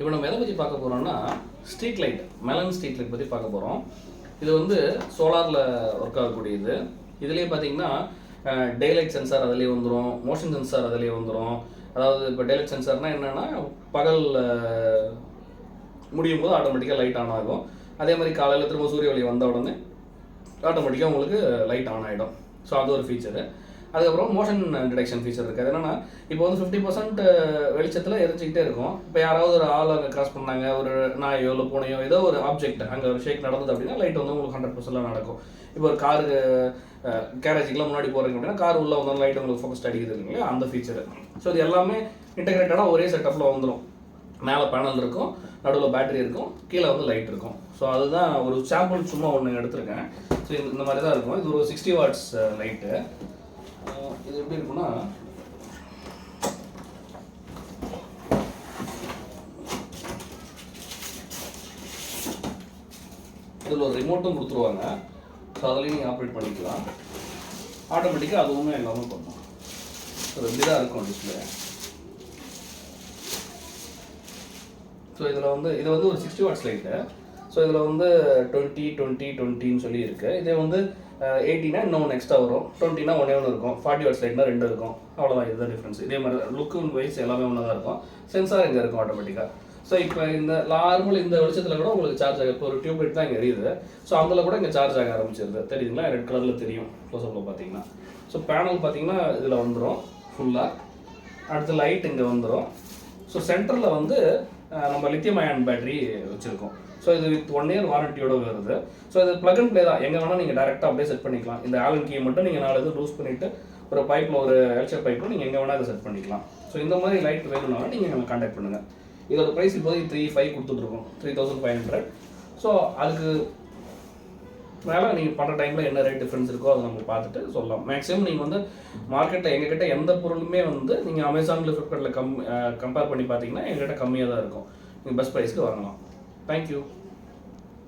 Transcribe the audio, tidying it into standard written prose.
இப்போ நம்ம எதை பற்றி பார்க்க போகிறோம்னா ஸ்ட்ரீட் லைட், மெலன் ஸ்ட்ரீட் லைட் பற்றி பார்க்க போகிறோம். இது வந்து சோலாரில் ஒர்க் ஆகக்கூடியது. இதுலேயே பார்த்தீங்கன்னா டேலைட் சென்சார் அதிலே வந்துடும், மோஷன் சென்சார் அதிலே வந்துடும். அதாவது இப்போ டேலைட் சென்சார்னால் என்னென்னா பகல் முடியும் போது ஆட்டோமேட்டிக்காக லைட் ஆன் ஆகும். அதே மாதிரி காலையில் திரும்ப சூரிய ஒளி வந்த உடனே ஆட்டோமேட்டிக்காக உங்களுக்கு லைட் ஆன் ஆகிடும். ஸோ அது ஒரு ஃபீச்சரு. அதுக்கப்புறம் மோஷன் டிடெக்ஷன் ஃபீச்சர் இருக்குது. அது என்னென்னா இப்போ வந்து 50% வெளிச்சத்தில் எரிஞ்சிக்கிட்டே இருக்கும். இப்போ யாராவது ஒரு ஆள் அங்கே கிராஸ் பண்ணாங்க, ஒரு நாயோ இல்லை பூனையோ ஏதோ ஒரு ஆப்ஜெக்ட் அங்கே ஒரு ஷேக் நடந்தது அப்படின்னா லைட் வந்து உங்களுக்கு 100% நடக்கும். இப்போ ஒரு காரு கேரேஜுக்குலாம் முன்னாடி போகிறீங்க அப்படின்னா கார் உள்ளே வந்தாலும் லைட் உங்களுக்கு ஃபோக்கஸ்ட் அடிக்கிறது இல்லைங்களா, அந்த ஃபீச்சரு. ஸோ இது எல்லாமே இன்டெகிரேட்டடாக ஒரே செட்டப்பில் வந்துடும். மேலே பேனல் இருக்கும், நடுவில் பேட்டரி இருக்கும், கீழே வந்து லைட் இருக்கும். ஸோ அதுதான் ஒரு சாம்பிள் சும்மா ஒன்று எடுத்திருக்கேன். ஸோ இந்த மாதிரி தான் இருக்கும். இது ஒரு 60 வாட்ஸ் லைட்டு. இது எப்படி இருக்குன்னா இதில் ஒரு ரிமோட்டும் கொடுத்துருவாங்க. ஸோ அதுலேயும் நீங்கள் ஆப்ரேட் பண்ணிக்கலாம். ஆட்டோமேட்டிக்காக அதுவுமே எல்லாமே பண்ணும். ஸோ இப்படி தான் இருக்கும் டிஸ்பிளே. ஸோ இதில் வந்து இது வந்து ஒரு 60 வாட்ஸ் லைட்டு. ஸோ இதில் வந்து 20, 20, 20ன்னு சொல்லி இருக்குது. இதே வந்து 80னா இன்னொன்று எக்ஸ்ட்ரா வரும், 20னா ஒன்றே ஒன்று இருக்கும், 40 வாட்ஸ் லைட்னா 2 இருக்கும். அவ்வளோதான், இதுதான் டிஃப்ரென்ஸ். இதே மாதிரி லுக்கு வைஸ் எல்லாமே ஒன்று தான் இருக்கும். சென்சார் இங்கே இருக்கும் ஆட்டோமேட்டிக்காக. ஸோ இப்போ இந்த நார்மல் இந்த வெளிச்சத்தில் கூட உங்களுக்கு சார்ஜ் ஆகும். இப்போ ஒரு டியூப் லைட் தான் இங்கே எரியுது. ஸோ அதில் கூட இங்கே சார்ஜ் ஆக ஆரம்பிச்சிருது. தெரியுதுங்களா, ரெட் கலரில் தெரியும் க்ளோஸ்அப்பில் பார்த்தீங்கன்னா. ஸோ பேனல் பார்த்தீங்கன்னா இதில் வந்துடும் ஃபுல்லாக. அடுத்து லைட் இங்கே வந்துடும். ஸோ சென்டரில் வந்து நம்ம லித்தியம் அயன் பேட்டரி வச்சுருக்கோம். ஸோ இது வித் 1 இயர் வாரண்டியோட வருது. ஸோ இது ப்ளக் அண்ட் ப்ளே தான். எங்கே வேணால் நீங்கள் டேரெக்டாக அப்படியே செட் பண்ணிக்கலாம். இந்த ஆலன் கீயை மட்டும் நீங்கள் 4 இது லூஸ் பண்ணிவிட்டு ஒரு பைப்பில் ஒரு எல்சர் பைப்பில் நீங்கள் எங்கே வேணால் இதை செட் பண்ணிக்கலாம். ஸோ இந்த மாதிரி லைட் வேணும்னாலும் நீங்கள் எங்களை கான்டாக்ட் பண்ணுங்கள். இதோட ப்ரைஸ் இப்போதைக்கு 3,500 கொடுத்துட்ருக்கோம், 3,500. ஸோ அதுக்கு மேலே நீங்கள் பண்ணுற டைமில் என்ன ரேட் டிஃப்ரென்ஸ் இருக்கோ அதை நம்ம பார்த்துட்டு சொல்லலாம். மேக்ஸிமம் நீங்கள் வந்து மார்க்கெட்டில் எங்ககிட்ட எந்த பொருளுமே வந்து நீங்கள் அமேசானில், ஃப்ளிப்கார்ட்டில் கம்பேர் பண்ணி பார்த்தீங்கன்னா எங்ககிட்ட கம்மியாக தான் இருக்கும். நீங்கள் பெஸ்ட் ப்ரைஸ்க்கு வாங்கலாம். தேங்க்யூ.